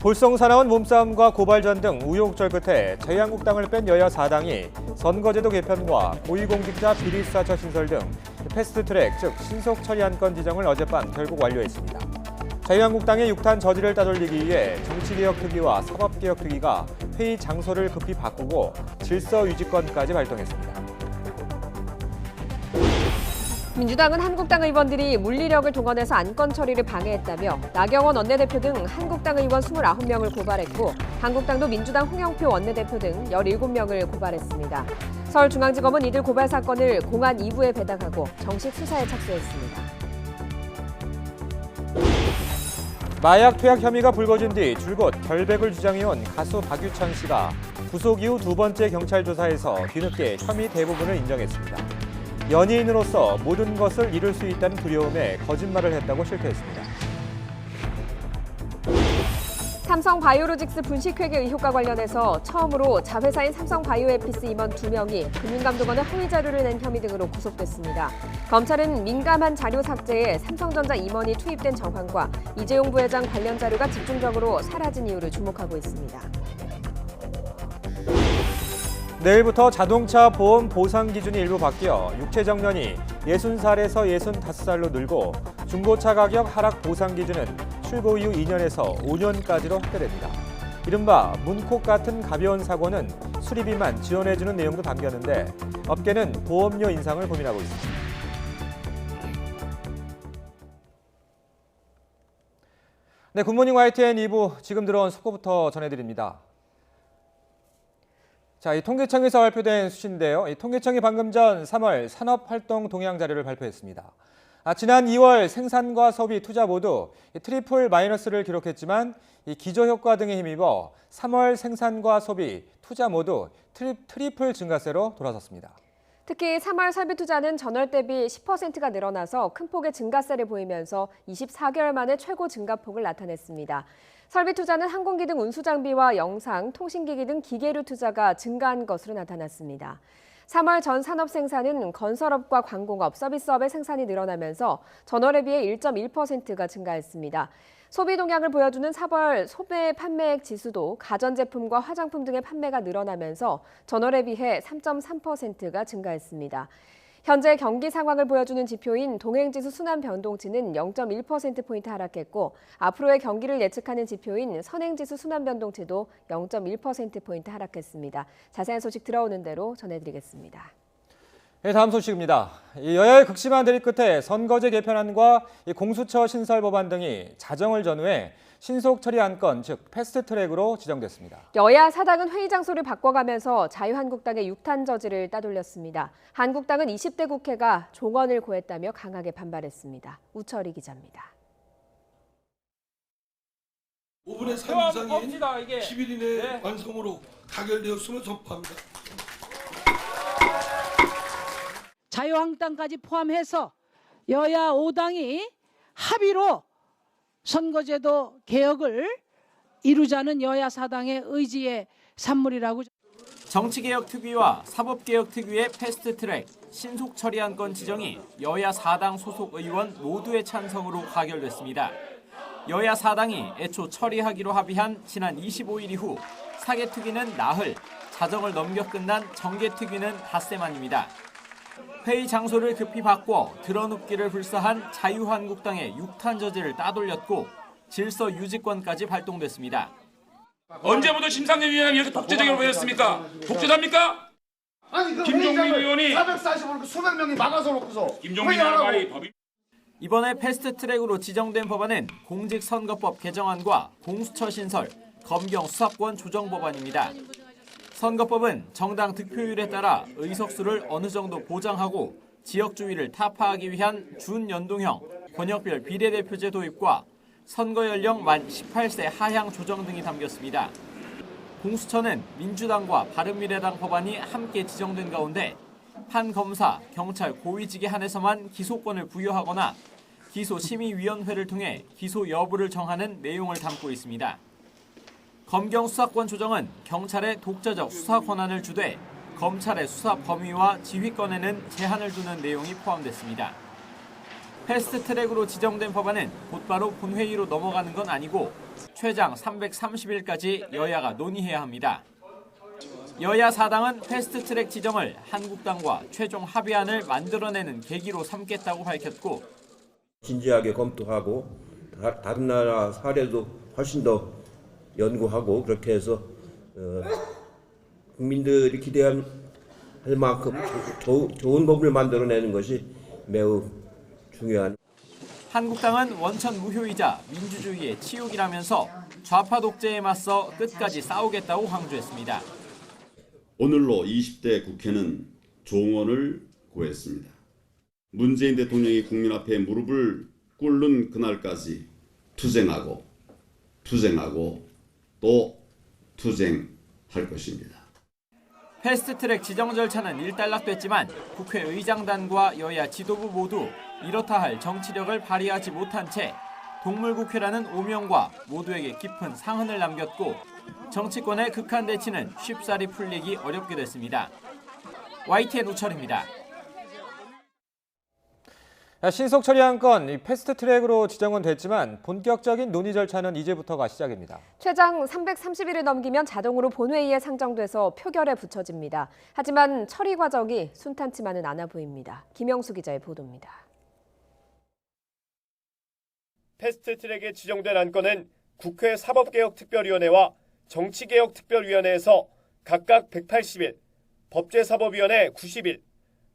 볼썽사나운 몸싸움과 고발전 등 우여곡절 끝에 자유한국당을 뺀 여야 4당이 선거제도 개편과 고위공직자 비리수사처 신설 등 패스트트랙, 즉 신속 처리 안건 지정을 어젯밤 결국 완료했습니다. 자유한국당의 6탄 저지를 따돌리기 위해 정치개혁특위와 사법개혁특위가 회의 장소를 급히 바꾸고 질서유지권까지 발동했습니다. 민주당은 한국당 의원들이 물리력을 동원해서 안건 처리를 방해했다며 나경원 원내대표 등 한국당 의원 29명을 고발했고 한국당도 민주당 홍영표 원내대표 등 17명을 고발했습니다. 서울중앙지검은 이들 고발 사건을 공안 2부에 배당하고 정식 수사에 착수했습니다. 마약 투약 혐의가 불거진 뒤 줄곧 결백을 주장해온 가수 박유천 씨가 구속 이후 두 번째 경찰 조사에서 뒤늦게 혐의 대부분을 인정했습니다. 연예인으로서 모든 것을 잃을 수 있다는 두려움에 거짓말을 했다고 실토했습니다. 삼성바이오로직스 분식회계 의혹과 관련해서 처음으로 자회사인 삼성바이오에피스 임원 2명이 금융감독원에 허위 자료를 낸 혐의 등으로 구속됐습니다. 검찰은 민감한 자료 삭제에 삼성전자 임원이 투입된 정황과 이재용 부회장 관련 자료가 집중적으로 사라진 이유를 주목하고 있습니다. 내일부터 자동차 보험 보상 기준이 일부 바뀌어 육체 정년이 60살에서 65살로 늘고 중고차 가격 하락 보상 기준은 출고 이후 2년에서 5년까지로 확대됩니다. 이른바 문콕 같은 가벼운 사고는 수리비만 지원해주는 내용도 담겼는데 업계는 보험료 인상을 고민하고 있습니다. 네, 굿모닝 YTN 2부 지금 들어온 속보부터 전해드립니다. 자, 이 통계청에서 발표된 수치인데요. 이 통계청이 방금 전 3월 산업활동 동향 자료를 발표했습니다. 지난 2월 생산과 소비, 투자 모두 트리플 마이너스를 기록했지만 이 기저효과 등에 힘입어 3월 생산과 소비, 투자 모두 트리플 증가세로 돌아섰습니다. 특히 3월 설비 투자는 전월 대비 10%가 늘어나서 큰 폭의 증가세를 보이면서 24개월 만에 최고 증가폭을 나타냈습니다. 설비 투자는 항공기 등 운수장비와 영상, 통신기기 등 기계류 투자가 증가한 것으로 나타났습니다. 3월 전 산업 생산은 건설업과 관공업, 서비스업의 생산이 늘어나면서 전월에 비해 1.1%가 증가했습니다. 소비 동향을 보여주는 4월 소매 판매액 지수도 가전제품과 화장품 등의 판매가 늘어나면서 전월에 비해 3.3%가 증가했습니다. 현재 경기 상황을 보여주는 지표인 동행지수 순환변동치는 0.1%포인트 하락했고 앞으로의 경기를 예측하는 지표인 선행지수 순환변동치도 0.1%포인트 하락했습니다. 자세한 소식 들어오는 대로 전해드리겠습니다. 네, 다음 소식입니다. 여야의 극심한 대립 끝에 선거제 개편안과 공수처 신설 법안 등이 자정을 전후해 신속 처리 안건, 즉 패스트트랙으로 지정됐습니다. 여야 사당은 회의 장소를 바꿔가면서 자유한국당의 6탄 저지를 따돌렸습니다. 한국당은 20대 국회가 종언을 고했다며 강하게 반발했습니다. 우철희 기자입니다. 5분의 3 이상인 10일 이내 완성으로 가결되었음을 선포합니다. 자유한국당까지 포함해서 여야 5당이 합의로 선거제도 개혁을 이루자는 여야 4당의 의지의 산물이라고. 정치개혁특위와 사법개혁특위의 패스트트랙, 신속처리 안건 지정이 여야 4당 소속 의원 모두의 찬성으로 가결됐습니다. 여야 4당이 애초 처리하기로 합의한 지난 25일 이후 사개특위는 나흘, 자정을 넘겨 끝난 정개특위는 닷새 만입니다. 회의 장소를 급히 바꿔 드러눕기를 불사한 자유한국당의 6탄 저지를 따돌렸고 질서 유지권까지 발동됐습니다. 언제부터 심상정 위원장이 이렇게 독재적으로 보였습니까? 독재자입니까? 아니 그 김종민 의원이 440으로 수백 명이 막아서 놓고서 김종민 의원 말이 법이 이번에 패스트트랙으로 지정된 법안은 공직선거법 개정안과 공수처 신설, 검경 수사권 조정 법안입니다. 선거법은 정당 득표율에 따라 의석수를 어느 정도 보장하고 지역주의를 타파하기 위한 준연동형 권역별 비례대표제 도입과 선거 연령 만 18세 하향 조정 등이 담겼습니다. 공수처는 민주당과 바른미래당 법안이 함께 지정된 가운데 판검사, 경찰 고위직에 한해서만 기소권을 부여하거나 기소심의위원회를 통해 기소 여부를 정하는 내용을 담고 있습니다. 검경 수사권 조정은 경찰의 독자적 수사 권한을 주되 검찰의 수사 범위와 지휘권에는 제한을 두는 내용이 포함됐습니다. 패스트트랙으로 지정된 법안은 곧바로 본회의로 넘어가는 건 아니고 최장 330일까지 여야가 논의해야 합니다. 여야 4당은 패스트트랙 지정을 한국당과 최종 합의안을 만들어내는 계기로 삼겠다고 밝혔고 진지하게 검토하고 다른 나라 사례도 훨씬 더 연구하고 그렇게 해서 국민들이 기대할 만큼 좋은 법을 만들어내는 것이 매우 중요한. 한국당은 원천 무효이자 민주주의의 치욕이라면서 좌파 독재에 맞서 끝까지 싸우겠다고 강조했습니다. 오늘로 20대 국회는 종언을 고했습니다. 문재인 대통령이 국민 앞에 무릎을 꿇는 그날까지 투쟁하고 또 투쟁할 것입니다. 패스트트랙 지정 절차는 일단락됐지만 국회의장단과 여야 지도부 모두 이렇다 할 정치력을 발휘하지 못한 채 동물국회라는 오명과 모두에게 깊은 상흔을 남겼고 정치권의 극한 대치는 쉽사리 풀리기 어렵게 됐습니다. YTN 우철입니다. 신속 처리한 건 패스트트랙으로 지정은 됐지만 본격적인 논의 절차는 이제부터가 시작입니다. 최장 330일을 넘기면 자동으로 본회의에 상정돼서 표결에 붙여집니다. 하지만 처리 과정이 순탄치만은 않아 보입니다. 김영수 기자의 보도입니다. 패스트트랙에 지정된 안건은 국회 사법개혁특별위원회와 정치개혁특별위원회에서 각각 180일, 법제사법위원회 90일,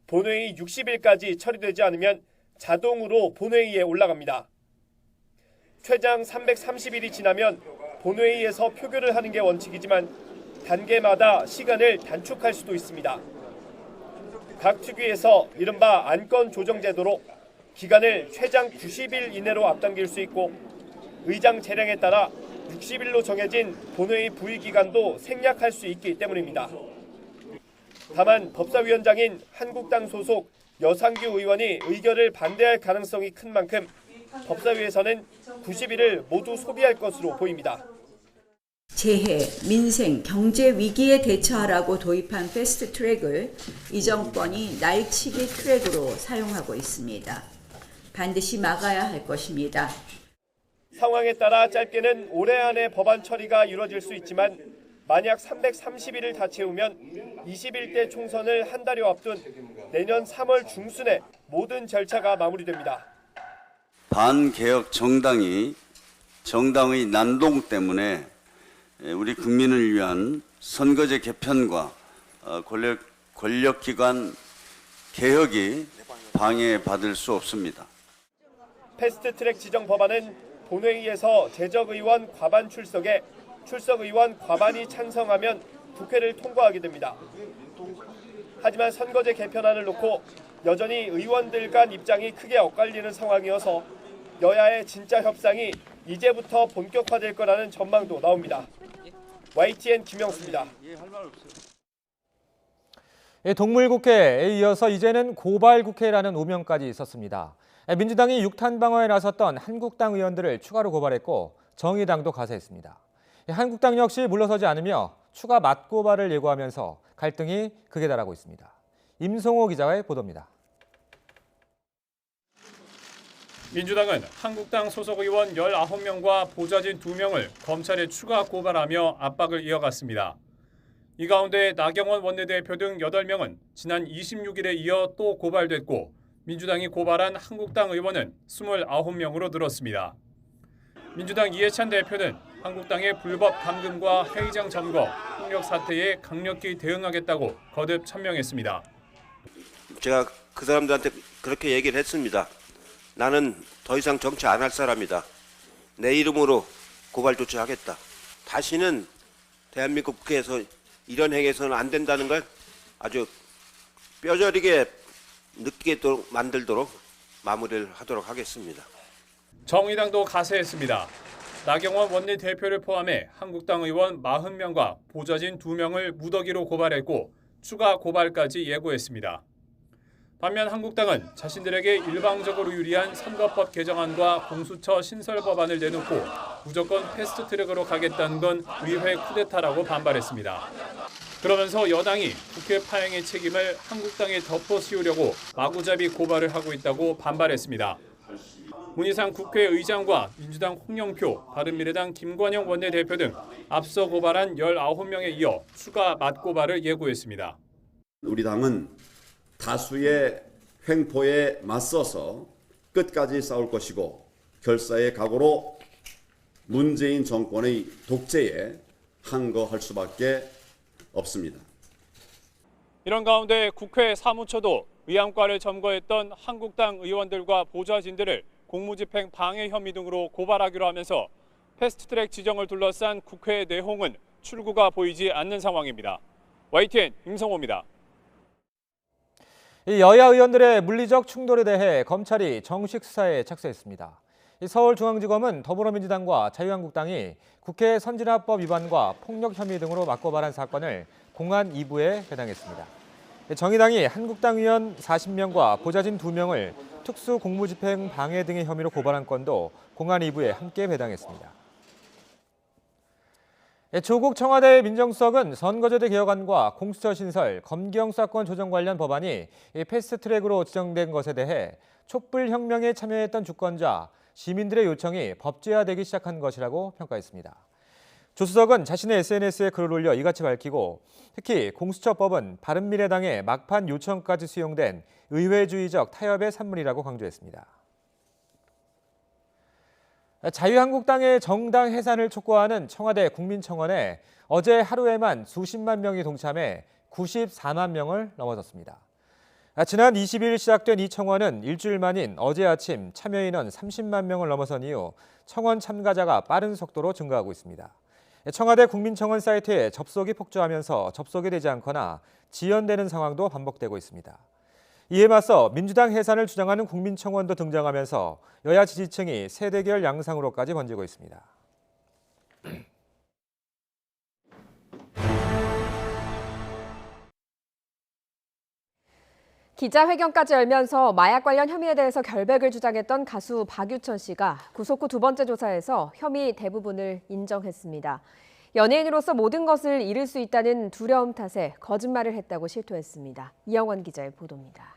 본회의 60일까지 처리되지 않으면 자동으로 본회의에 올라갑니다. 최장 330일이 지나면 본회의에서 표결을 하는 게 원칙이지만 단계마다 시간을 단축할 수도 있습니다. 각 특위에서 이른바 안건 조정 제도로 기간을 최장 90일 이내로 앞당길 수 있고 의장 재량에 따라 60일로 정해진 본회의 부의 기간도 생략할 수 있기 때문입니다. 다만 법사위원장인 한국당 소속 여상규 의원이 의결을 반대할 가능성이 큰 만큼 법사위에서는 90일을 모두 소비할 것으로 보입니다. 재해, 민생, 경제 위기에 대처하라고 도입한 패스트트랙을 이 정권이 날치기 트랙으로 사용하고 있습니다. 반드시 막아야 할 것입니다. 상황에 따라 짧게는 올해 안에 법안 처리가 이루어질 수 있지만 만약 330일을 다 채우면 21대 총선을 한 달여 앞둔 내년 3월 중순에 모든 절차가 마무리됩니다. 반개혁 정당의 난동 때문에 우리 국민을 위한 선거제 개편과 권력기관 개혁이 방해받을 수 없습니다. 패스트트랙 지정 법안은 본회의에서 재적의원 과반 출석에 출석의원 과반이 찬성하면 국회를 통과하게 됩니다. 하지만 선거제 개편안을 놓고 여전히 의원들 간 입장이 크게 엇갈리는 상황이어서 여야의 진짜 협상이 이제부터 본격화될 거라는 전망도 나옵니다. YTN 김영수입니다. 동물국회에 이어서 이제는 고발국회라는 오명까지 있었습니다. 민주당이 6탄 방어에 나섰던 한국당 의원들을 추가로 고발했고 정의당도 가세했습니다. 한국당 역시 물러서지 않으며 추가 맞고발을 예고하면서 갈등이 극에 달하고 있습니다. 임송호 기자의 보도입니다. 민주당은 한국당 소속 의원 19명과 보좌진 2명을 검찰에 추가 고발하며 압박을 이어갔습니다. 이 가운데 나경원 원내대표 등 8명은 지난 26일에 이어 또 고발됐고 민주당이 고발한 한국당 의원은 29명으로 늘었습니다. 민주당 이해찬 대표는 한국당의 불법 감금과 회의장 점거, 폭력 사태에 강력히 대응하겠다고 거듭 천명했습니다. 제가 그 사람들한테 그렇게 얘기를 했습니다. 나는 더 이상 정치 안 할 사람이다. 내 이름으로 고발 조치하겠다. 다시는 대한민국 국회에서 이런 행위에서는 안 된다는 걸 아주 뼈저리게 느끼게 만들도록 마무리를 하도록 하겠습니다. 정의당도 가세했습니다. 나경원 원내대표를 포함해 한국당 의원 40명과 보좌진 2명을 무더기로 고발했고 추가 고발까지 예고했습니다. 반면 한국당은 자신들에게 일방적으로 유리한 선거법 개정안과 공수처 신설 법안을 내놓고 무조건 패스트트랙으로 가겠다는 건 의회 쿠데타라고 반발했습니다. 그러면서 여당이 국회 파행의 책임을 한국당에 덮어 씌우려고 마구잡이 고발을 하고 있다고 반발했습니다. 문희상 국회의장과 민주당 홍영표, 바른미래당 김관영 원내대표 등 앞서 고발한 19명에 이어 추가 맞고발을 예고했습니다. 우리 당은 다수의 횡포에 맞서서 끝까지 싸울 것이고 결사의 각오로 문재인 정권의 독재에 항거할 수밖에 없습니다. 이런 가운데 국회 사무처도 의안과를 점거했던 한국당 의원들과 보좌진들을 공무집행 방해 혐의 등으로 고발하기로 하면서 패스트트랙 지정을 둘러싼 국회의 내홍은 출구가 보이지 않는 상황입니다. YTN 임성호입니다. 이 여야 의원들의 물리적 충돌에 대해 검찰이 정식 수사에 착수했습니다. 서울중앙지검은 더불어민주당과 자유한국당이 국회 선진화법 위반과 폭력 혐의 등으로 맞고발한 사건을 공안 2부에 배당했습니다. 정의당이 한국당 의원 40명과 보좌진 2명을 특수 공무집행 방해 등의 혐의로 고발한 건도 공안 2부에 함께 배당했습니다. 조국 청와대 민정수석은 선거제도 개혁안과 공수처 신설, 검경 수사권 조정 관련 법안이 패스트트랙으로 지정된 것에 대해 촛불혁명에 참여했던 주권자, 시민들의 요청이 법제화되기 시작한 것이라고 평가했습니다. 조 수석은 자신의 SNS에 글을 올려 이같이 밝히고 특히 공수처법은 바른미래당의 막판 요청까지 수용된 의회주의적 타협의 산물이라고 강조했습니다. 자유한국당의 정당 해산을 촉구하는 청와대 국민청원에 어제 하루에만 수십만 명이 동참해 94만 명을 넘어섰습니다. 지난 20일 시작된 이 청원은 일주일 만인 어제 아침 참여 인원 30만 명을 넘어선 이후 청원 참가자가 빠른 속도로 증가하고 있습니다. 청와대 국민청원 사이트에 접속이 폭주하면서 접속이 되지 않거나 지연되는 상황도 반복되고 있습니다. 이에 맞서 민주당 해산을 주장하는 국민청원도 등장하면서 여야 지지층이 세대결 양상으로까지 번지고 있습니다. 기자회견까지 열면서 마약 관련 혐의에 대해서 결백을 주장했던 가수 박유천 씨가 구속 후 2번째 조사에서 혐의 대부분을 인정했습니다. 연예인으로서 모든 것을 잃을 수 있다는 두려움 탓에 거짓말을 했다고 실토했습니다. 이영원 기자의 보도입니다.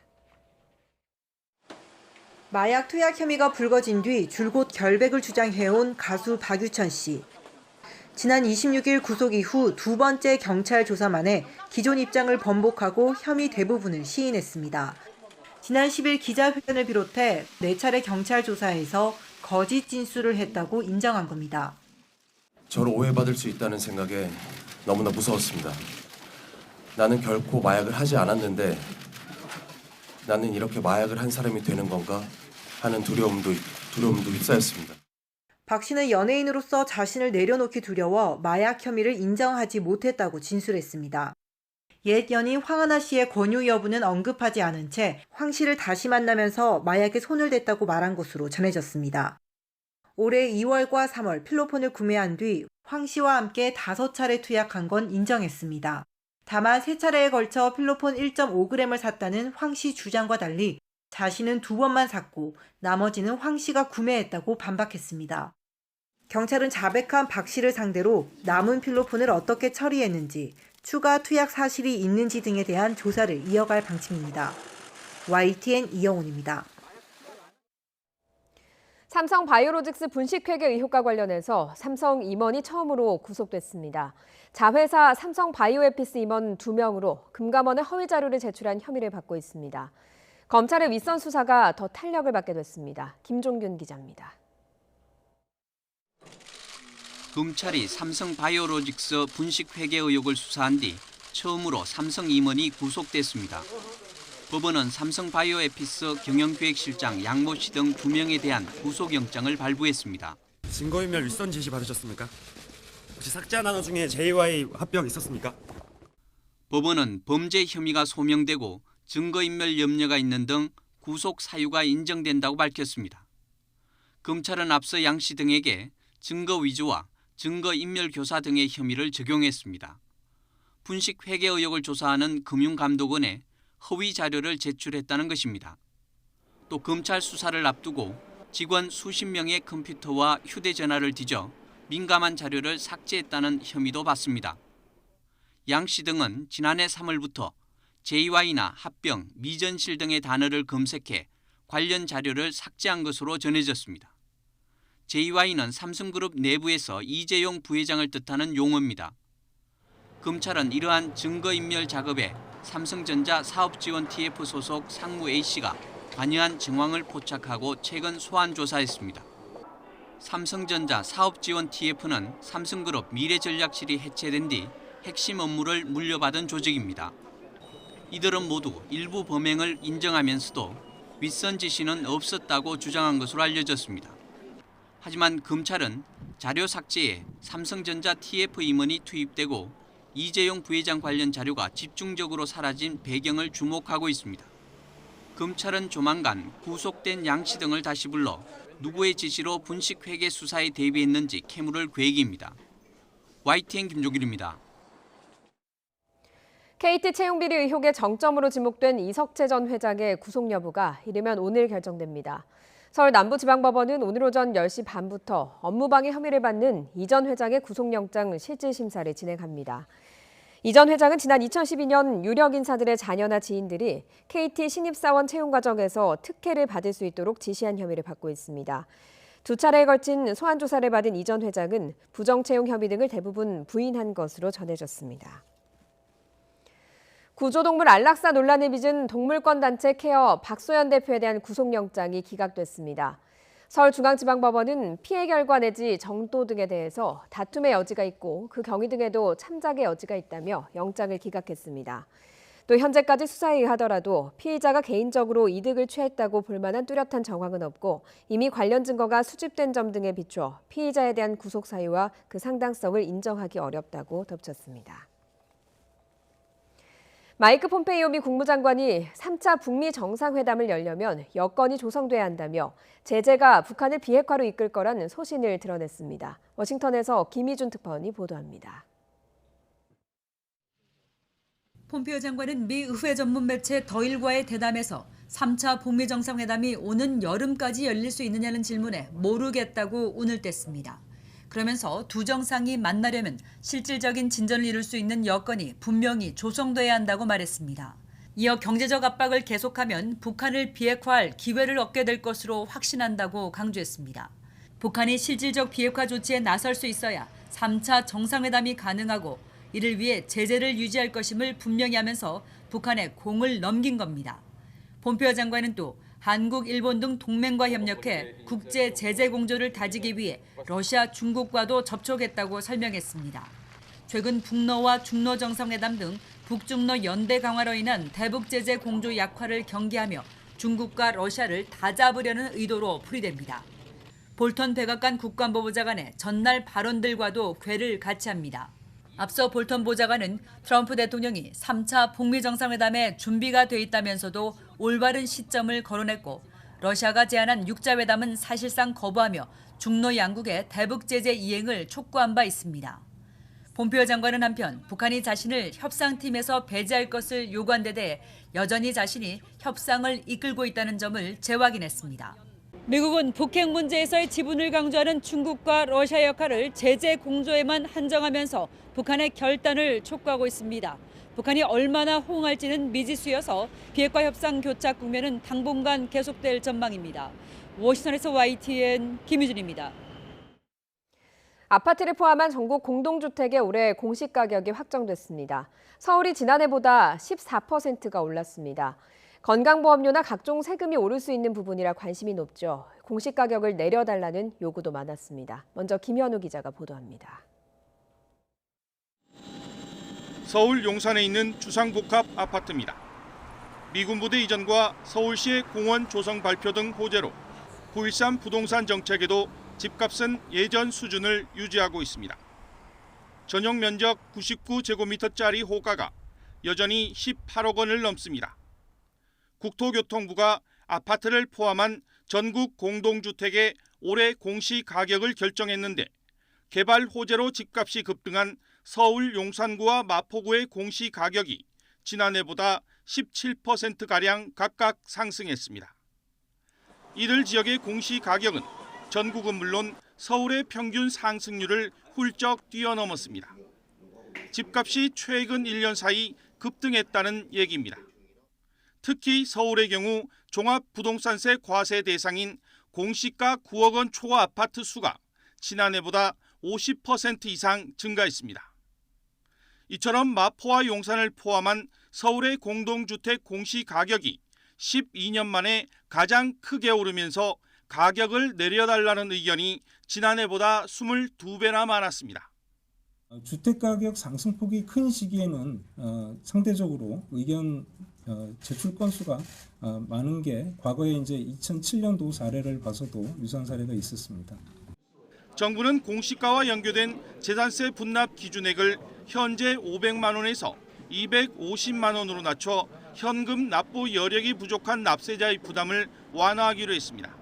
마약 투약 혐의가 불거진 뒤 줄곧 결백을 주장해온 가수 박유천 씨. 지난 26일 구속 이후 2번째 경찰 조사 만에 기존 입장을 번복하고 혐의 대부분을 시인했습니다. 지난 10일 기자회견을 비롯해 4차례 경찰 조사에서 거짓 진술을 했다고 인정한 겁니다. 저를 오해받을 수 있다는 생각에 너무나 무서웠습니다. 나는 결코 마약을 하지 않았는데 나는 이렇게 마약을 한 사람이 되는 건가 하는 두려움도 휩싸였습니다. 박 씨는 연예인으로서 자신을 내려놓기 두려워 마약 혐의를 인정하지 못했다고 진술했습니다. 옛 연인 황하나 씨의 권유 여부는 언급하지 않은 채 황 씨를 다시 만나면서 마약에 손을 댔다고 말한 것으로 전해졌습니다. 올해 2월과 3월 필로폰을 구매한 뒤 황 씨와 함께 5차례 투약한 건 인정했습니다. 다만 3차례에 걸쳐 필로폰 1.5g을 샀다는 황 씨 주장과 달리 자신은 2번만 샀고 나머지는 황 씨가 구매했다고 반박했습니다. 경찰은 자백한 박 씨를 상대로 남은 필로폰을 어떻게 처리했는지, 추가 투약 사실이 있는지 등에 대한 조사를 이어갈 방침입니다. YTN 이영훈입니다. 삼성 바이오로직스 분식회계 의혹과 관련해서 삼성 임원이 처음으로 구속됐습니다. 자회사 삼성 바이오에피스 임원 2명으로 금감원에 허위 자료를 제출한 혐의를 받고 있습니다. 검찰의 윗선 수사가 더 탄력을 받게 됐습니다. 김종균 기자입니다. 검찰이 삼성 바이오로직스 분식회계 의혹을 수사한 뒤 처음으로 삼성 임원이 구속됐습니다. 법원은 삼성 바이오에피스 경영기획실장 양모 씨 등 2명에 대한 구속영장을 발부했습니다. 증거인멸 윗선 지시 받으셨습니까? 혹시 삭제한 단어 중에 J와의 합병 있었습니까? 법원은 범죄 혐의가 소명되고 증거인멸 염려가 있는 등 구속 사유가 인정된다고 밝혔습니다. 검찰은 앞서 양 씨 등에게 증거 위조와 증거인멸 교사 등의 혐의를 적용했습니다. 분식회계 의혹을 조사하는 금융감독원에 허위 자료를 제출했다는 것입니다. 또 검찰 수사를 앞두고 직원 수십 명의 컴퓨터와 휴대전화를 뒤져 민감한 자료를 삭제했다는 혐의도 받습니다. 양 씨 등은 지난해 3월부터 JY나 합병, 미전실 등의 단어를 검색해 관련 자료를 삭제한 것으로 전해졌습니다. JY는 삼성그룹 내부에서 이재용 부회장을 뜻하는 용어입니다. 검찰은 이러한 증거인멸 작업에 삼성전자 사업지원 TF 소속 상무 A씨가 관여한 정황을 포착하고 최근 소환 조사했습니다. 삼성전자 사업지원 TF는 삼성그룹 미래전략실이 해체된 뒤 핵심 업무를 물려받은 조직입니다. 이들은 모두 일부 범행을 인정하면서도 윗선 지시는 없었다고 주장한 것으로 알려졌습니다. 하지만 검찰은 자료 삭제에 삼성전자 TF 임원이 투입되고 이재용 부회장 관련 자료가 집중적으로 사라진 배경을 주목하고 있습니다. 검찰은 조만간 구속된 양씨 등을 다시 불러 누구의 지시로 분식회계 수사에 대비했는지 캐물을 계획입니다. YTN 김종길입니다. KT 채용비리 의혹의 정점으로 지목된 이석채 전 회장의 구속 여부가 이르면 오늘 결정됩니다. 서울 남부지방법원은 오늘 오전 10시 반부터 업무방해 혐의를 받는 이 전 회장의 구속영장 실질심사를 진행합니다. 이 전 회장은 지난 2012년 유력 인사들의 자녀나 지인들이 KT 신입사원 채용 과정에서 특혜를 받을 수 있도록 지시한 혐의를 받고 있습니다. 두 차례에 걸친 소환 조사를 받은 이 전 회장은 부정채용 혐의 등을 대부분 부인한 것으로 전해졌습니다. 구조동물 안락사 논란을 빚은 동물권 단체 케어 박소연 대표에 대한 구속영장이 기각됐습니다. 서울중앙지방법원은 피해 결과 내지 정도 등에 대해서 다툼의 여지가 있고 그 경위 등에도 참작의 여지가 있다며 영장을 기각했습니다. 또 현재까지 수사에 의하더라도 피의자가 개인적으로 이득을 취했다고 볼 만한 뚜렷한 정황은 없고 이미 관련 증거가 수집된 점 등에 비춰 피의자에 대한 구속 사유와 그 상당성을 인정하기 어렵다고 덧붙였습니다. 마이크 폼페이오 미 국무장관이 3차 북미 정상회담을 열려면 여건이 조성돼야 한다며 제재가 북한을 비핵화로 이끌 거라는 소신을 드러냈습니다. 워싱턴에서 김희준 특파원이 보도합니다. 폼페이오 장관은 미 의회 전문 매체 더일과의 대담에서 3차 북미 정상회담이 오는 여름까지 열릴 수 있느냐는 질문에 모르겠다고 운을 뗐습니다. 그러면서 두 정상이 만나려면 실질적인 진전을 이룰 수 있는 여건이 분명히 조성돼야 한다고 말했습니다. 이어 경제적 압박을 계속하면 북한을 비핵화할 기회를 얻게 될 것으로 확신한다고 강조했습니다. 북한이 실질적 비핵화 조치에 나설 수 있어야 3차 정상회담이 가능하고 이를 위해 제재를 유지할 것임을 분명히 하면서 북한에 공을 넘긴 겁니다. 폼페이오 장관은 또 한국, 일본 등 동맹과 협력해 국제 제재 공조를 다지기 위해 러시아, 중국과도 접촉했다고 설명했습니다. 최근 북러와 중러 정상회담 등 북중러 연대 강화로 인한 대북 제재 공조 약화를 경계하며 중국과 러시아를 다잡으려는 의도로 풀이됩니다. 볼턴 백악관 국가안보보좌관의 전날 발언들과도 궤를 같이 합니다. 앞서 볼턴 보좌관은 트럼프 대통령이 3차 북미 정상회담에 준비가 돼 있다면서도 올바른 시점을 거론했고 러시아가 제안한 육자회담은 사실상 거부하며 중러 양국의 대북 제재 이행을 촉구한 바 있습니다. 폼페이오 장관은 한편 북한이 자신을 협상팀에서 배제할 것을 요구한 데 대해 여전히 자신이 협상을 이끌고 있다는 점을 재확인했습니다. 미국은 북핵 문제에서의 지분을 강조하는 중국과 러시아 역할을 제재 공조에만 한정하면서 북한의 결단을 촉구하고 있습니다. 북한이 얼마나 호응할지는 미지수여서 비핵화 협상 교착 국면은 당분간 계속될 전망입니다. 워싱턴에서 YTN 김유준입니다. 아파트를 포함한 전국 공동주택의 올해 공시가격이 확정됐습니다. 서울이 지난해보다 14%가 올랐습니다. 건강보험료나 각종 세금이 오를 수 있는 부분이라 관심이 높죠. 공시가격을 내려달라는 요구도 많았습니다. 먼저 김현우 기자가 보도합니다. 서울 용산에 있는 주상복합 아파트입니다. 미군 부대 이전과 서울시의 공원 조성 발표 등 호재로 9.13 부동산 정책에도 집값은 예전 수준을 유지하고 있습니다. 전용 면적 99제곱미터짜리 호가가 여전히 18억 원을 넘습니다. 국토교통부가 아파트를 포함한 전국 공동주택의 올해 공시가격을 결정했는데 개발 호재로 집값이 급등한 서울 용산구와 마포구의 공시가격이 지난해보다 17%가량 각각 상승했습니다. 이들 지역의 공시가격은 전국은 물론 서울의 평균 상승률을 훌쩍 뛰어넘었습니다. 집값이 최근 1년 사이 급등했다는 얘기입니다. 특히 서울의 경우 종합부동산세 과세 대상인 공시가 9억 원 초과 아파트 수가 지난해보다 50% 이상 증가했습니다. 이처럼 마포와 용산을 포함한 서울의 공동주택 공시가격이 12년 만에 가장 크게 오르면서 가격을 내려달라는 의견이 지난해보다 22배나 많았습니다. 주택가격 상승폭이 큰 시기에는 상대적으로 의견 제출 건수가 많은 게 과거에 이제 2007년도 사례를 봐서도 유사한 사례가 있었습니다. 정부는 공시가와 연계된 재산세 분납 기준액을 현재 500만 원에서 250만 원으로 낮춰 현금 납부 여력이 부족한 납세자의 부담을 완화하기로 했습니다.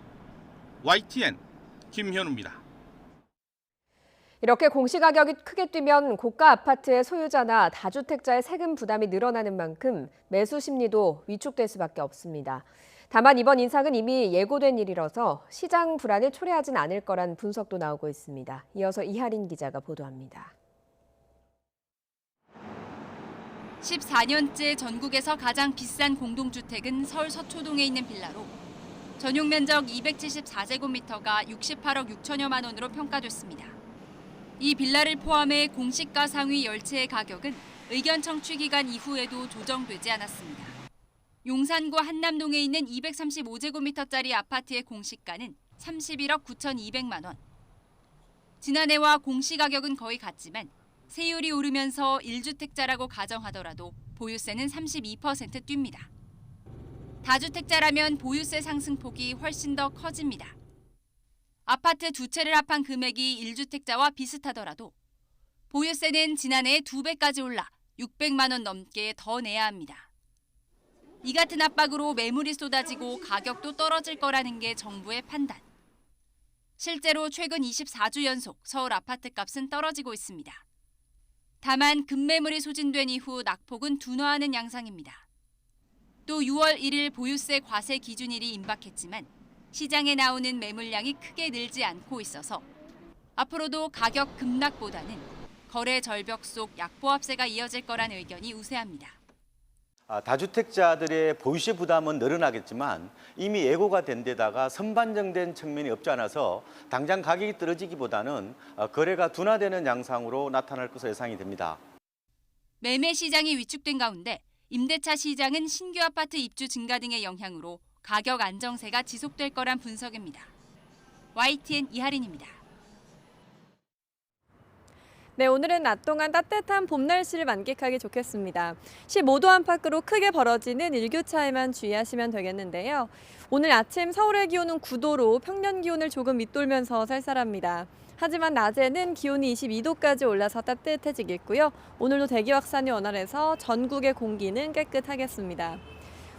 YTN 김현우입니다. 이렇게 공시가격이 크게 뛰면 고가 아파트의 소유자나 다주택자의 세금 부담이 늘어나는 만큼 매수 심리도 위축될 수밖에 없습니다. 다만 이번 인상은 이미 예고된 일이라서 시장 불안을 초래하진 않을 거란 분석도 나오고 있습니다. 이어서 이하린 기자가 보도합니다. 14년째 전국에서 가장 비싼 공동주택은 서울 서초동에 있는 빌라로 전용 면적 274제곱미터가 68억 6천여만 원으로 평가됐습니다. 이 빌라를 포함해 공시가 상위 10채의 가격은 의견 청취 기간 이후에도 조정되지 않았습니다. 용산구 한남동에 있는 235제곱미터짜리 아파트의 공시가는 31억 9,200만 원. 지난해와 공시가격은 거의 같지만 세율이 오르면서 1주택자라고 가정하더라도 보유세는 32% 뜁니다. 다주택자라면 보유세 상승폭이 훨씬 더 커집니다. 아파트 두 채를 합한 금액이 1주택자와 비슷하더라도 보유세는 지난해의 2배까지 올라 600만 원 넘게 더 내야 합니다. 이 같은 압박으로 매물이 쏟아지고 가격도 떨어질 거라는 게 정부의 판단. 실제로 최근 24주 연속 서울 아파트 값은 떨어지고 있습니다. 다만 급매물이 소진된 이후 낙폭은 둔화하는 양상입니다. 또 6월 1일 보유세 과세 기준일이 임박했지만 시장에 나오는 매물량이 크게 늘지 않고 있어서 앞으로도 가격 급락보다는 거래 절벽 속 약보합세가 이어질 거란 의견이 우세합니다. 다주택자들의 보유세 부담은 늘어나겠지만 이미 예고가 된 데다가 선반영된 측면이 없지 않아서 당장 가격이 떨어지기보다는 거래가 둔화되는 양상으로 나타날 것으로 예상이 됩니다. 매매 시장이 위축된 가운데 임대차 시장은 신규 아파트 입주 증가 등의 영향으로 가격 안정세가 지속될 거란 분석입니다. YTN 이하린입니다. 네, 오늘은 낮 동안 따뜻한 봄 날씨를 만끽하기 좋겠습니다. 15도 안팎으로 크게 벌어지는 일교차에만 주의하시면 되겠는데요. 오늘 아침 서울의 기온은 9도로 평년 기온을 조금 밑돌면서 쌀쌀합니다. 하지만 낮에는 기온이 22도까지 올라서 따뜻해지겠고요. 오늘도 대기 확산이 원활해서 전국의 공기는 깨끗하겠습니다.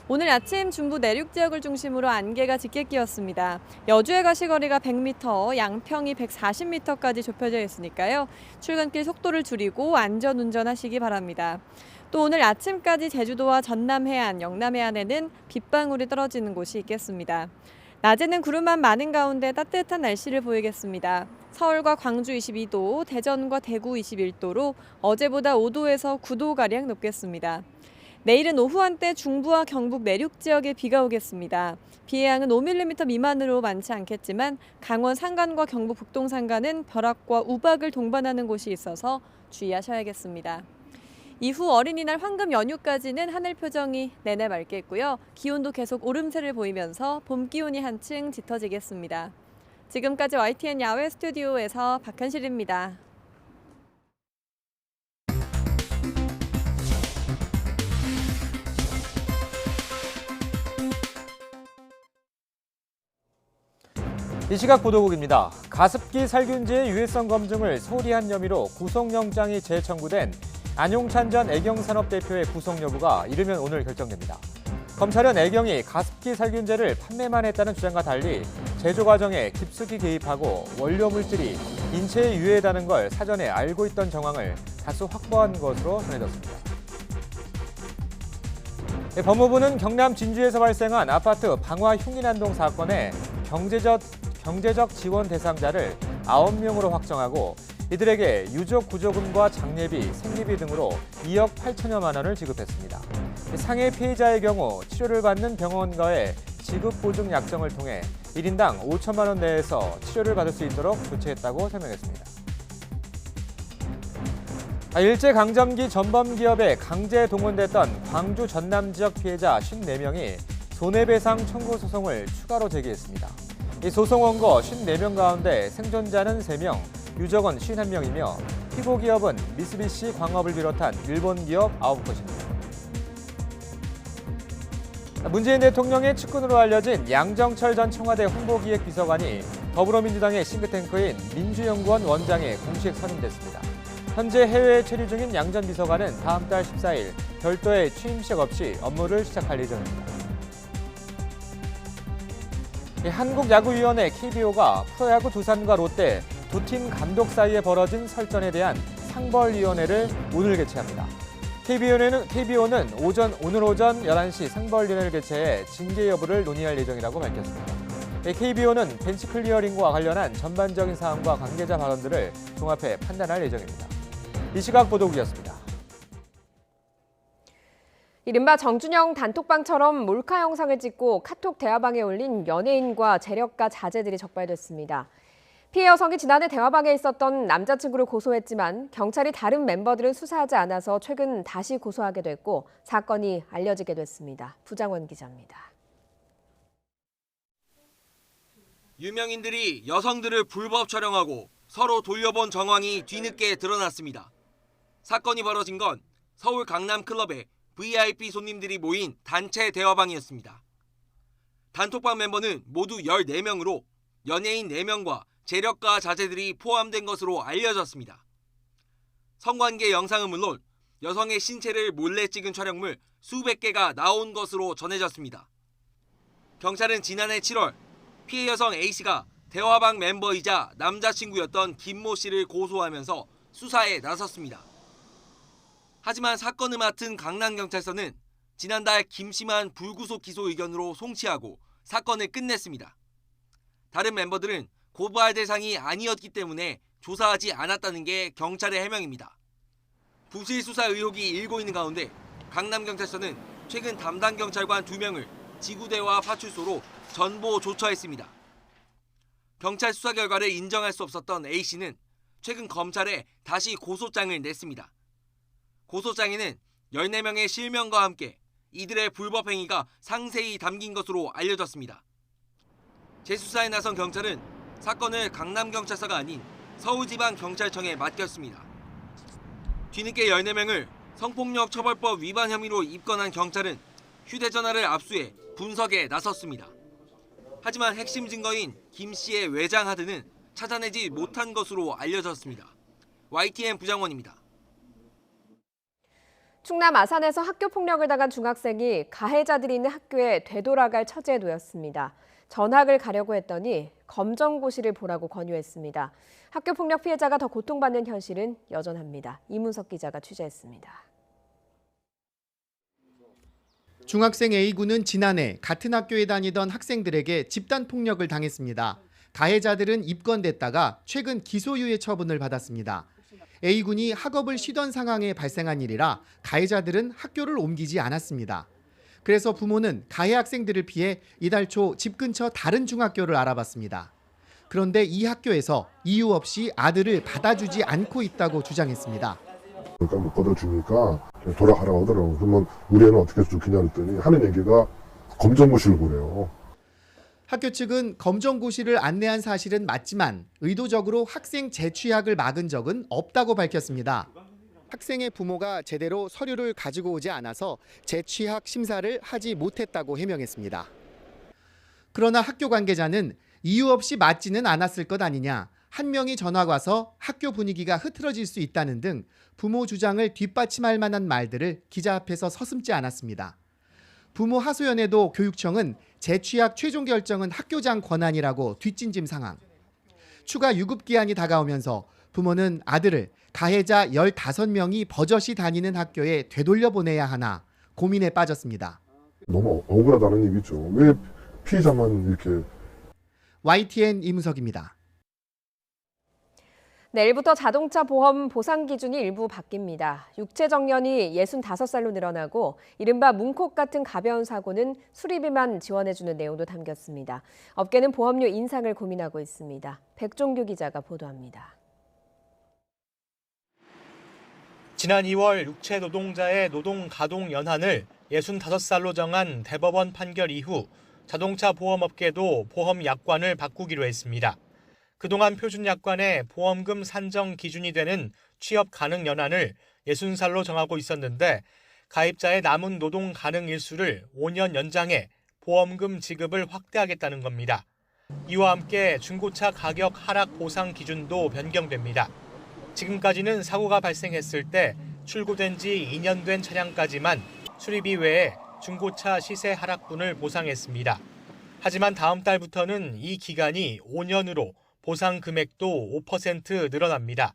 오늘 아침 중부 내륙 지역을 중심으로 안개가 짙게 끼었습니다. 여주의 가시거리가 100m, 양평이 140m까지 좁혀져 있으니까요. 출근길 속도를 줄이고 안전 운전하시기 바랍니다. 또 오늘 아침까지 제주도와 전남 해안, 영남 해안에는 빗방울이 떨어지는 곳이 있겠습니다. 낮에는 구름만 많은 가운데 따뜻한 날씨를 보이겠습니다. 서울과 광주 22도, 대전과 대구 21도로 어제보다 5도에서 9도가량 높겠습니다. 내일은 오후 한때 중부와 경북 내륙 지역에 비가 오겠습니다. 비의 양은 5mm 미만으로 많지 않겠지만 강원 산간과 경북 북동 산간은 벼락과 우박을 동반하는 곳이 있어서 주의하셔야겠습니다. 이후 어린이날 황금 연휴까지는 하늘 표정이 내내 맑겠고요. 기온도 계속 오름세를 보이면서 봄 기온이 한층 짙어지겠습니다. 지금까지 YTN 야외 스튜디오에서 박현실입니다. 이 시각 보도국입니다. 가습기 살균제의 유해성 검증을 소홀히 한 혐의로 구속영장이 재청구된 안용찬 전 애경산업 대표의 구속 여부가 이르면 오늘 결정됩니다. 검찰은 애경이 가습기 살균제를 판매만 했다는 주장과 달리 제조 과정에 깊숙이 개입하고 원료 물질이 인체에 유해하다는 걸 사전에 알고 있던 정황을 다수 확보한 것으로 전해졌습니다. 법무부는 경남 진주에서 발생한 아파트 방화 흉인안동 사건에 경제적 지원 대상자를 9명으로 확정하고 이들에게 유족 구조금과 장례비, 생리비 등으로 2억 8천여만 원을 지급했습니다. 상해 피해자의 경우 치료를 받는 병원과의 지급 보증 약정을 통해 1인당 5천만 원 내에서 치료를 받을 수 있도록 조치했다고 설명했습니다. 일제강점기 전범기업에 강제 동원됐던 광주 전남 지역 피해자 54명이 손해배상 청구 소송을 추가로 제기했습니다. 이 소송 원고 54명 가운데 생존자는 3명, 유족은 51명이며 피고 기업은 미쓰비시 광업을 비롯한 일본 기업 9곳입니다. 문재인 대통령의 측근으로 알려진 양정철 전 청와대 홍보기획비서관이 더불어민주당의 싱크탱크인 민주연구원 원장에 공식 선임됐습니다. 현재 해외에 체류 중인 양 전 비서관은 다음 달 14일 별도의 취임식 없이 업무를 시작할 예정입니다. 한국야구위원회 KBO가 프로야구 두산과 롯데 두 팀 감독 사이에 벌어진 설전에 대한 상벌위원회를 오늘 개최합니다. KBO는 오늘 오전 11시 상벌위원회를 개최해 징계 여부를 논의할 예정이라고 밝혔습니다. KBO는 벤치 클리어링과 관련한 전반적인 사항과 관계자 발언들을 종합해 판단할 예정입니다. 이 시각 보도국이었습니다. 이른바 정준영 단톡방처럼 몰카 영상을 찍고 카톡 대화방에 올린 연예인과 재력가 자제들이 적발됐습니다. 피해 여성이 지난해 대화방에 있었던 남자친구를 고소했지만 경찰이 다른 멤버들은 수사하지 않아서 최근 다시 고소하게 됐고 사건이 알려지게 됐습니다. 부장원 기자입니다. 유명인들이 여성들을 불법 촬영하고 서로 돌려본 정황이 뒤늦게 드러났습니다. 사건이 벌어진 건 서울 강남클럽에 VIP 손님들이 모인 단체 대화방이었습니다. 단톡방 멤버는 모두 14명으로 연예인 4명과 재력가 자제들이 포함된 것으로 알려졌습니다. 성관계 영상은 물론 여성의 신체를 몰래 찍은 촬영물 수백 개가 나온 것으로 전해졌습니다. 경찰은 지난해 7월 피해 여성 A씨가 대화방 멤버이자 남자친구였던 김모 씨를 고소하면서 수사에 나섰습니다. 하지만 사건을 맡은 강남경찰서는 지난달 김씨만 불구속 기소 의견으로 송치하고 사건을 끝냈습니다. 다른 멤버들은 고발 대상이 아니었기 때문에 조사하지 않았다는 게 경찰의 해명입니다. 부실 수사 의혹이 일고 있는 가운데 강남경찰서는 최근 담당 경찰관 2명을 지구대와 파출소로 전보 조처했습니다. 경찰 수사 결과를 인정할 수 없었던 A씨는 최근 검찰에 다시 고소장을 냈습니다. 고소장에는 14명의 실명과 함께 이들의 불법 행위가 상세히 담긴 것으로 알려졌습니다. 재수사에 나선 경찰은 사건을 강남경찰서가 아닌 서울지방경찰청에 맡겼습니다. 뒤늦게 14명을 성폭력 처벌법 위반 혐의로 입건한 경찰은 휴대전화를 압수해 분석에 나섰습니다. 하지만 핵심 증거인 김 씨의 외장 하드는 찾아내지 못한 것으로 알려졌습니다. YTN 부장원입니다. 충남 아산에서 학교 폭력을 당한 중학생이 가해자들이 있는 학교에 되돌아갈 처지에 놓였습니다. 전학을 가려고 했더니 검정고시를 보라고 권유했습니다. 학교 폭력 피해자가 더 고통받는 현실은 여전합니다. 이문석 기자가 취재했습니다. 중학생 A군은 지난해 같은 학교에 다니던 학생들에게 집단 폭력을 당했습니다. 가해자들은 입건됐다가 최근 기소유예 처분을 받았습니다. A군이 학업을 쉬던 상황에 발생한 일이라 가해자들은 학교를 옮기지 않았습니다. 그래서 부모는 가해 학생들을 피해 이달 초 집 근처 다른 중학교를 알아봤습니다. 그런데 이 학교에서 이유 없이 아들을 받아주지 않고 있다고 주장했습니다. 그러니까 못 받아주니까 돌아가라고 하더라고요. 그러면 우리 애는 어떻게 해서 좋겠냐 했더니 하는 얘기가 검정고시를 보래요. 학교 측은 검정고시를 안내한 사실은 맞지만 의도적으로 학생 재취학을 막은 적은 없다고 밝혔습니다. 학생의 부모가 제대로 서류를 가지고 오지 않아서 재취학 심사를 하지 못했다고 해명했습니다. 그러나 학교 관계자는 이유 없이 맞지는 않았을 것 아니냐, 한 명이 전화가 와서 학교 분위기가 흐트러질 수 있다는 등 부모 주장을 뒷받침할 만한 말들을 기자 앞에서 서슴지 않았습니다. 부모 하소연에도 교육청은 재취학 최종 결정은 학교장 권한이라고 뒷짐진 상황. 추가 유급기한이 다가오면서 부모는 아들을 가해자 15명이 버젓이 다니는 학교에 되돌려보내야 하나 고민에 빠졌습니다. 너무 억울하다는 얘기죠. 왜 피해자만 이렇게. YTN 이문석입니다. 내일부터 자동차 보험 보상 기준이 일부 바뀝니다. 육체 정년이 65살로 늘어나고 이른바 문콕 같은 가벼운 사고는 수리비만 지원해주는 내용도 담겼습니다. 업계는 보험료 인상을 고민하고 있습니다. 백종규 기자가 보도합니다. 지난 2월 육체 노동자의 노동 가동 연한을 65살로 정한 대법원 판결 이후 자동차 보험업계도 보험 약관을 바꾸기로 했습니다. 그동안 표준 약관에 보험금 산정 기준이 되는 취업 가능 연한을 60살로 정하고 있었는데 가입자의 남은 노동 가능 일수를 5년 연장해 보험금 지급을 확대하겠다는 겁니다. 이와 함께 중고차 가격 하락 보상 기준도 변경됩니다. 지금까지는 사고가 발생했을 때 출고된 지 2년 된 차량까지만 수리비 외에 중고차 시세 하락분을 보상했습니다. 하지만 다음 달부터는 이 기간이 5년으로 보상 금액도 5% 늘어납니다.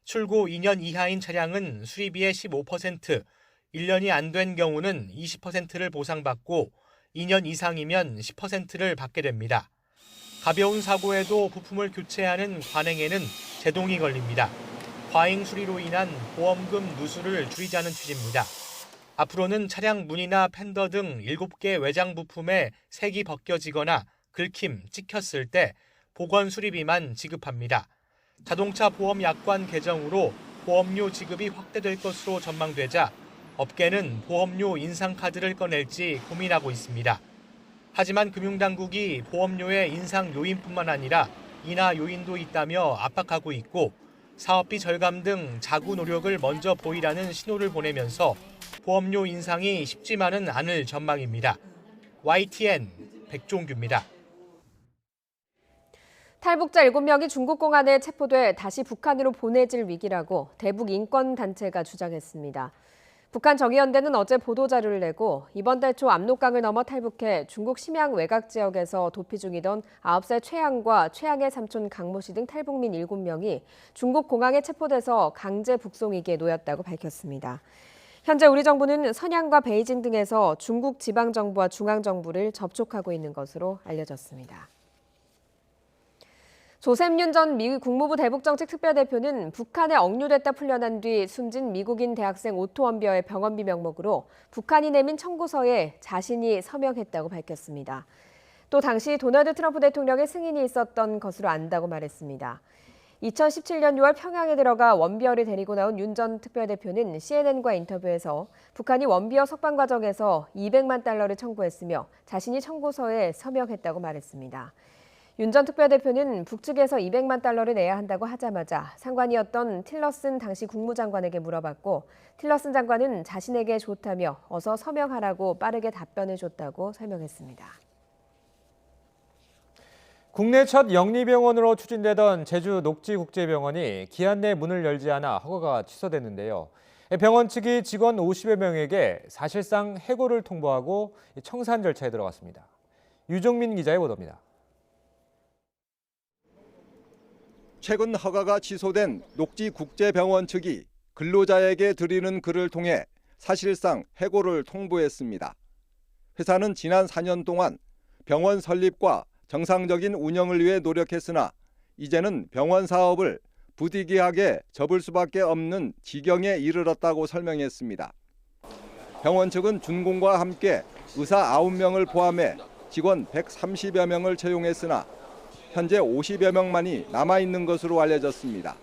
출고 2년 이하인 차량은 수리비의 15%, 1년이 안 된 경우는 20%를 보상받고 2년 이상이면 10%를 받게 됩니다. 가벼운 사고에도 부품을 교체하는 관행에는 제동이 걸립니다. 과잉 수리로 인한 보험금 누수를 줄이자는 취지입니다. 앞으로는 차량 문이나 팬더 등 7개 외장 부품에 색이 벗겨지거나 긁힘, 찍혔을 때 보건 수리비만 지급합니다. 자동차 보험 약관 개정으로 보험료 지급이 확대될 것으로 전망되자 업계는 보험료 인상 카드를 꺼낼지 고민하고 있습니다. 하지만 금융당국이 보험료의 인상 요인뿐만 아니라 인하 요인도 있다며 압박하고 있고 사업비 절감 등 자구 노력을 먼저 보이라는 신호를 보내면서 보험료 인상이 쉽지만은 않을 전망입니다. YTN 백종규입니다. 탈북자 7명이 중국 공안에 체포돼 다시 북한으로 보내질 위기라고 대북 인권단체가 주장했습니다. 북한 정의연대는 어제 보도자료를 내고 이번 달 초 압록강을 넘어 탈북해 중국 심양 외곽 지역에서 도피 중이던 9살 최양과 최양의 삼촌 강모 씨 등 탈북민 7명이 중국 공항에 체포돼서 강제 북송위기에 놓였다고 밝혔습니다. 현재 우리 정부는 선양과 베이징 등에서 중국 지방정부와 중앙정부를 접촉하고 있는 것으로 알려졌습니다. 조셉윤 전 미 국무부 대북정책 특별대표는 북한에 억류됐다 풀려난 뒤 숨진 미국인 대학생 오토 원비어의 병원비 명목으로 북한이 내민 청구서에 자신이 서명했다고 밝혔습니다. 또 당시 도널드 트럼프 대통령의 승인이 있었던 것으로 안다고 말했습니다. 2017년 6월 평양에 들어가 원비어를 데리고 나온 윤 전 특별대표는 CNN과 인터뷰에서 북한이 원비어 석방 과정에서 200만 달러를 청구했으며 자신이 청구서에 서명했다고 말했습니다. 윤 전 특별대표는 북측에서 200만 달러를 내야 한다고 하자마자 상관이었던 틸러슨 당시 국무장관에게 물어봤고 틸러슨 장관은 자신에게 좋다며 어서 서명하라고 빠르게 답변을 줬다고 설명했습니다. 국내 첫 영리병원으로 추진되던 제주 녹지국제병원이 기한 내 문을 열지 않아 허가가 취소됐는데요. 병원 측이 직원 50여 명에게 사실상 해고를 통보하고 청산 절차에 들어갔습니다. 유종민 기자의 보도입니다. 최근 허가가 취소된 녹지국제병원 측이 근로자에게 드리는 글을 통해 사실상 해고를 통보했습니다. 회사는 지난 4년 동안 병원 설립과 정상적인 운영을 위해 노력했으나 이제는 병원 사업을 부득이하게 접을 수밖에 없는 지경에 이르렀다고 설명했습니다. 병원 측은 준공과 함께 의사 9명을 포함해 직원 130여 명을 채용했으나 현재 50여 명만이 남아있는 것으로 알려졌습니다.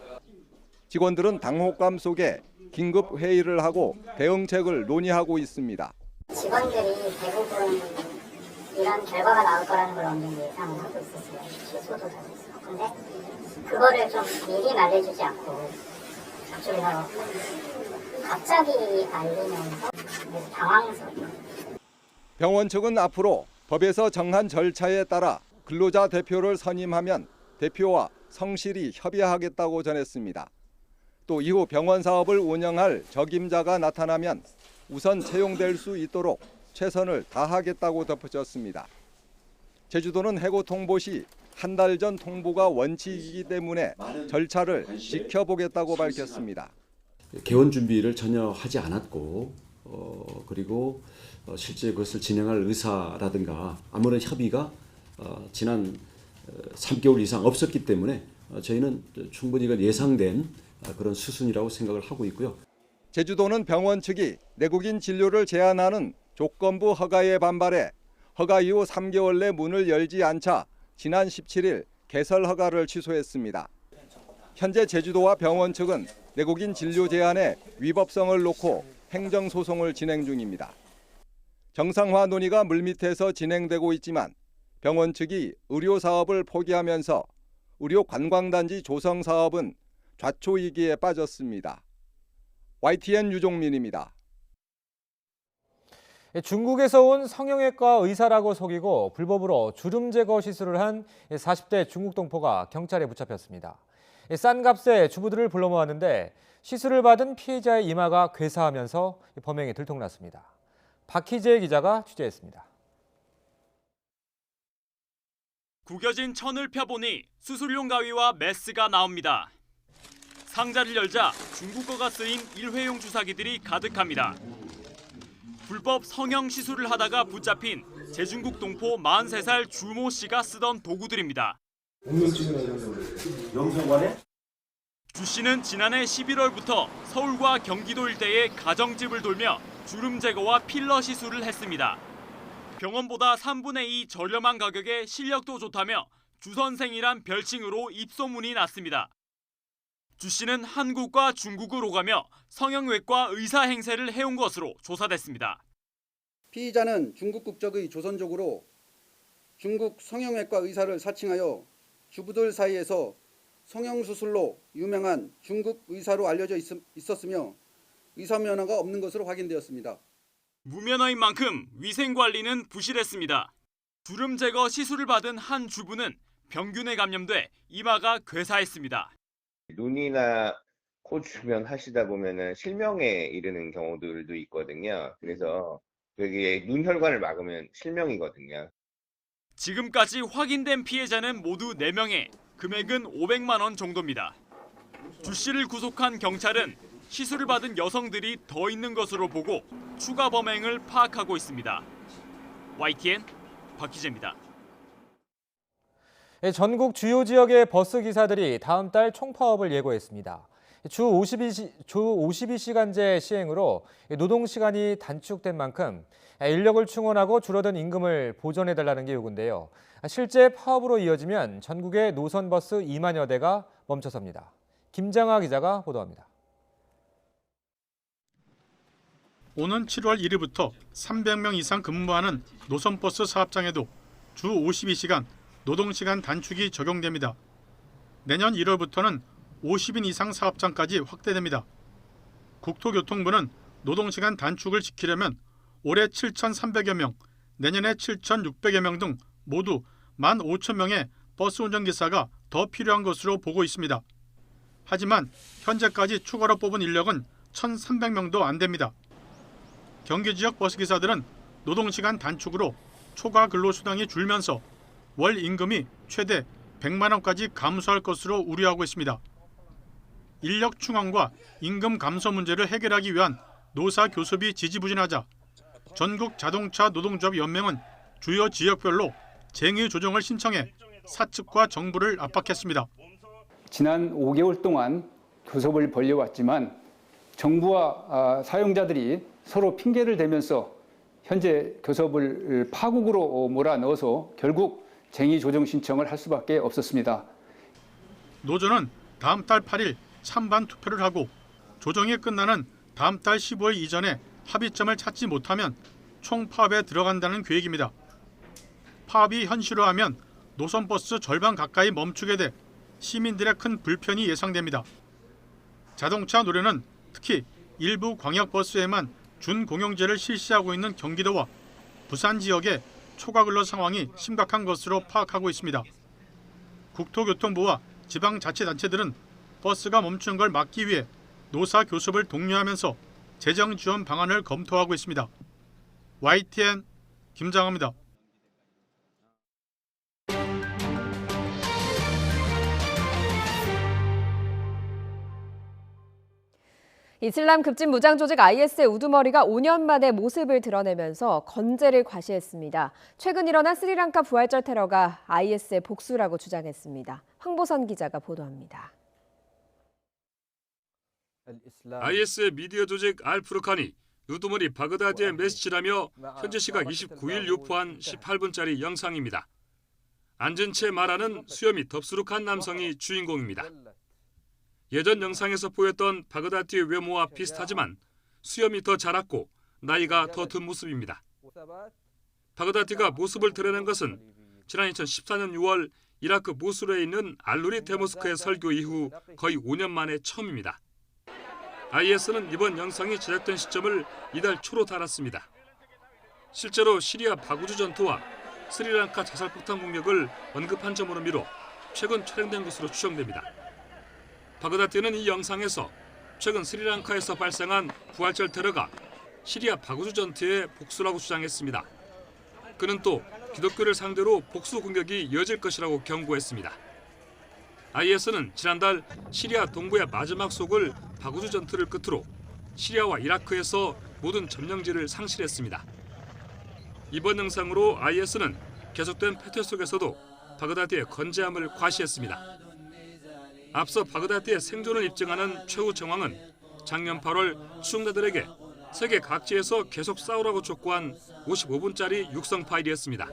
직원들은 당혹감 속에 긴급 회의를 하고 대응책을 논의하고 있습니다. 직원들이 대부분 이런 결과가 나올 거라는 걸 어느 정도 예상을 하고 있었어요. 취소도 다 됐어. 근데 그거를 좀 미리 말해주지 않고 저쪽에서 갑자기 알리면서 당황스럽고. 병원 측은 앞으로 법에서 정한 절차에 따라 근로자 대표를 선임하면 대표와 성실히 협의하겠다고 전했습니다. 또 이후 병원 사업을 운영할 적임자가 나타나면 우선 채용될 수 있도록 최선을 다하겠다고 덧붙였습니다. 제주도는 해고 통보 시 한 달 전 통보가 원칙이기 때문에 절차를 지켜보겠다고 밝혔습니다. 개원 준비를 전혀 하지 않았고 그리고 실제 그것을 진행할 의사라든가 아무런 협의가 지난 3개월 이상 없었기 때문에 저희는 충분히 이걸 예상된 그런 수순이라고 생각을 하고 있고요. 제주도는 병원 측이 내국인 진료를 제한하는 조건부 허가에 반발해 허가 이후 3개월 내 문을 열지 않자 지난 17일 개설 허가를 취소했습니다. 현재 제주도와 병원 측은 내국인 진료 제한의 위법성을 놓고 행정소송을 진행 중입니다. 정상화 논의가 물밑에서 진행되고 있지만 병원 측이 의료 사업을 포기하면서 의료 관광단지 조성 사업은 좌초위기에 빠졌습니다. YTN 유종민입니다. 중국에서 온 성형외과 의사라고 속이고 불법으로 주름 제거 시술을 한 40대 중국 동포가 경찰에 붙잡혔습니다. 싼 값에 주부들을 불러 모았는데 시술을 받은 피해자의 이마가 괴사하면서 범행에 들통났습니다. 박희재 기자가 취재했습니다. 구겨진 천을 펴보니 수술용 가위와 메스가 나옵니다. 상자를 열자 중국어가 쓰인 일회용 주사기들이 가득합니다. 불법 성형 시술을 하다가 붙잡힌 제중국 동포 43살 주모 씨가 쓰던 도구들입니다. 주 씨는 지난해 11월부터 서울과 경기도 일대의 가정집을 돌며 주름 제거와 필러 시술을 했습니다. 병원보다 3분의 2 저렴한 가격에 실력도 좋다며 주선생이란 별칭으로 입소문이 났습니다. 주 씨는 한국과 중국을 오가며 성형외과 의사 행세를 해온 것으로 조사됐습니다. 피의자는 중국 국적의 조선족으로 중국 성형외과 의사를 사칭하여 주부들 사이에서 성형수술로 유명한 중국 의사로 알려져 있었으며 의사 면허가 없는 것으로 확인되었습니다. 무면허인 만큼 위생관리는 부실했습니다. 주름 제거 시술을 받은 한 주부는 병균에 감염돼 이마가 괴사했습니다. 눈이나 코 주변 하시다 보면은 실명에 이르는 경우들도 있거든요. 그래서 여기에 눈 혈관을 막으면 실명이거든요. 지금까지 확인된 피해자는 모두 4명에 금액은 500만 원 정도입니다. 주 씨를 구속한 경찰은 시술을 받은 여성들이 더 있는 것으로 보고 추가 범행을 파악하고 있습니다. YTN 박희재입니다. 전국 주요 지역의 버스 기사들이 다음 달 총파업을 예고했습니다. 주 52시간제 시행으로 노동시간이 단축된 만큼 인력을 충원하고 줄어든 임금을 보전해달라는 게 요구인데요. 실제 파업으로 이어지면 전국의 노선버스 2만여 대가 멈춰섭니다. 김장하 기자가 보도합니다. 오는 7월 1일부터 300명 이상 근무하는 노선버스 사업장에도 주 52시간 노동시간 단축이 적용됩니다. 내년 1월부터는 50인 이상 사업장까지 확대됩니다. 국토교통부는 노동시간 단축을 지키려면 올해 7,300여 명, 내년에 7,600여 명 등 모두 15,000명의 버스 운전기사가 더 필요한 것으로 보고 있습니다. 하지만 현재까지 추가로 뽑은 인력은 1,300명도 안 됩니다. 경기 지역 버스기사들은 노동시간 단축으로 초과 근로수당이 줄면서 월 임금이 최대 100만 원까지 감소할 것으로 우려하고 있습니다. 인력 충원과 임금 감소 문제를 해결하기 위한 노사 교섭이 지지부진하자 전국 자동차 노동조합 연맹은 주요 지역별로 쟁의 조정을 신청해 사측과 정부를 압박했습니다. 지난 5개월 동안 교섭을 벌여왔지만 정부와 사용자들이 서로 핑계를 대면서 현재 교섭을 파국으로 몰아넣어서 결국 쟁의 조정 신청을 할 수밖에 없었습니다. 노조는 다음 달 8일 찬반 투표를 하고 조정이 끝나는 다음 달 15일 이전에 합의점을 찾지 못하면 총파업에 들어간다는 계획입니다. 파업이 현실화하면 노선버스 절반 가까이 멈추게 돼 시민들의 큰 불편이 예상됩니다. 자동차 노조는 특히 일부 광역버스에만 준공영제를 실시하고 있는 경기도와 부산 지역의 초과근로 상황이 심각한 것으로 파악하고 있습니다. 국토교통부와 지방자치단체들은 버스가 멈추는 걸 막기 위해 노사 교섭을 독려하면서 재정 지원 방안을 검토하고 있습니다. YTN 김장하입니다. 이슬람 급진 무장 조직 IS의 우두머리가 5년 만에 모습을 드러내면서 건재를 과시했습니다. 최근 일어난 스리랑카 부활절 테러가 IS의 복수라고 주장했습니다. 황보선 기자가 보도합니다. IS의 미디어 조직 알푸르칸이 우두머리 바그다드의 메시지라며 현지 시각 29일 유포한 18분짜리 영상입니다. 앉은 채 말하는 수염이 덥수룩한 남성이 주인공입니다. 예전 영상에서 보였던 바그다드의 외모와 비슷하지만 수염이 더 자랐고 나이가 더 든 모습입니다. 바그다드가 모습을 드러낸 것은 지난 2014년 6월 이라크 모술에 있는 알루리 데모스크의 설교 이후 거의 5년 만에 처음입니다. IS는 이번 영상이 제작된 시점을 이달 초로 달았습니다. 실제로 시리아 바구주 전투와 스리랑카 자살폭탄 공격을 언급한 점으로 미뤄 최근 촬영된 것으로 추정됩니다. 바그다드는 이 영상에서 최근 스리랑카에서 발생한 부활절 테러가 시리아 바구주 전투의 복수라고 주장했습니다. 그는 또 기독교를 상대로 복수 공격이 이어질 것이라고 경고했습니다. IS는 지난달 시리아 동부의 마지막 속을 바구주 전투를 끝으로 시리아와 이라크에서 모든 점령지를 상실했습니다. 이번 영상으로 IS는 계속된 패퇴 속에서도 바그다드의 건재함을 과시했습니다. 앞서 바그다드의 생존을 입증하는 최후 정황은 작년 8월 추종자들에게 세계 각지에서 계속 싸우라고 촉구한 55분짜리 육성 파일이었습니다.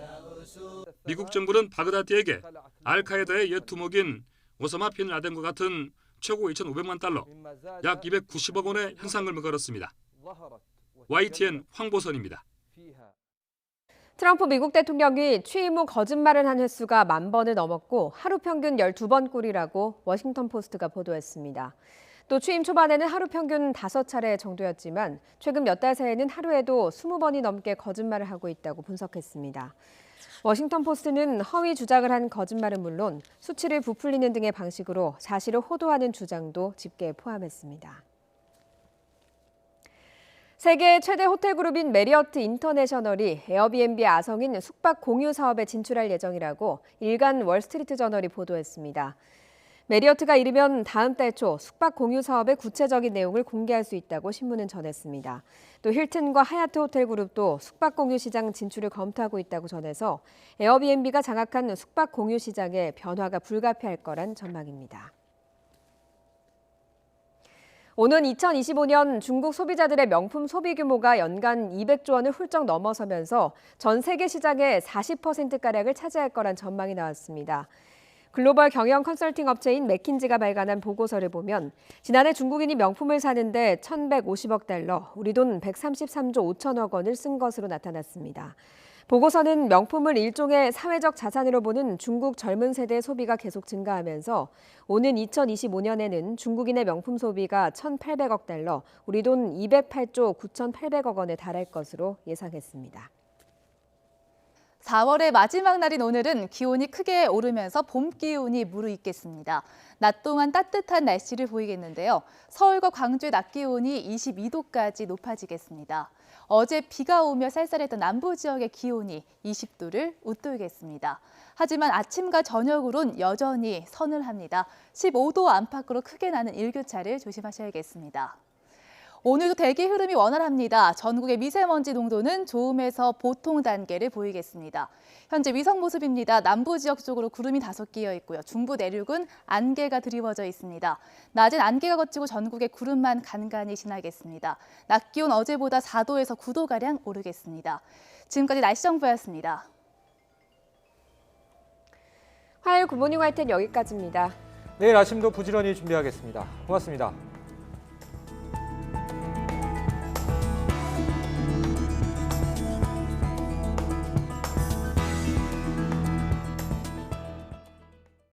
미국 정부는 바그다드에게 알카에다의 옛 두목인 오사마 빈 라덴과 같은 최고 2,500만 달러, 약 290억 원의 현상금을 걸었습니다. YTN 황보선입니다. 트럼프 미국 대통령이 취임 후 거짓말을 한 횟수가 10,000번을 넘었고 하루 평균 12번 꼴이라고 워싱턴 포스트가 보도했습니다. 또 취임 초반에는 하루 평균 5차례 정도였지만 최근 몇 달 사이에는 하루에도 20번이 넘게 거짓말을 하고 있다고 분석했습니다. 워싱턴 포스트는 허위 주장을 한 거짓말은 물론 수치를 부풀리는 등의 방식으로 사실을 호도하는 주장도 집계에 포함했습니다. 세계 최대 호텔 그룹인 메리어트 인터내셔널이 에어비앤비 아성인 숙박 공유 사업에 진출할 예정이라고 일간 월스트리트 저널이 보도했습니다. 메리어트가 이르면 다음 달 초 숙박 공유 사업의 구체적인 내용을 공개할 수 있다고 신문은 전했습니다. 또 힐튼과 하얏트 호텔 그룹도 숙박 공유 시장 진출을 검토하고 있다고 전해서 에어비앤비가 장악한 숙박 공유 시장에 변화가 불가피할 거란 전망입니다. 오는 2025년 중국 소비자들의 명품 소비 규모가 연간 200조 원을 훌쩍 넘어서면서 전 세계 시장의 40%가량을 차지할 거란 전망이 나왔습니다. 글로벌 경영 컨설팅 업체인 맥킨지가 발간한 보고서를 보면 지난해 중국인이 명품을 사는데 1,150억 달러, 우리 돈 133조 5천억 원을 쓴 것으로 나타났습니다. 보고서는 명품을 일종의 사회적 자산으로 보는 중국 젊은 세대의 소비가 계속 증가하면서 오는 2025년에는 중국인의 명품 소비가 1,800억 달러, 우리 돈 208조 9,800억 원에 달할 것으로 예상했습니다. 4월의 마지막 날인 오늘은 기온이 크게 오르면서 봄 기운이 무르익겠습니다. 낮 동안 따뜻한 날씨를 보이겠는데요. 서울과 광주의 낮 기온이 22도까지 높아지겠습니다. 어제 비가 오며 쌀쌀했던 남부 지역의 기온이 20도를 웃돌겠습니다. 하지만 아침과 저녁으로는 여전히 서늘합니다. 15도 안팎으로 크게 나는 일교차를 조심하셔야겠습니다. 오늘도 대기 흐름이 원활합니다. 전국의 미세먼지 농도는 좋음에서 보통 단계를 보이겠습니다. 현재 위성 모습입니다. 남부 지역 쪽으로 구름이 다소 끼어 있고요. 중부 내륙은 안개가 드리워져 있습니다. 낮엔 안개가 걷히고 전국에 구름만 간간히 지나겠습니다. 낮 기온 어제보다 4도에서 9도가량 오르겠습니다. 지금까지 날씨 정보였습니다. 화요일 굿모닝 화이트는 여기까지입니다. 내일 아침도 부지런히 준비하겠습니다. 고맙습니다.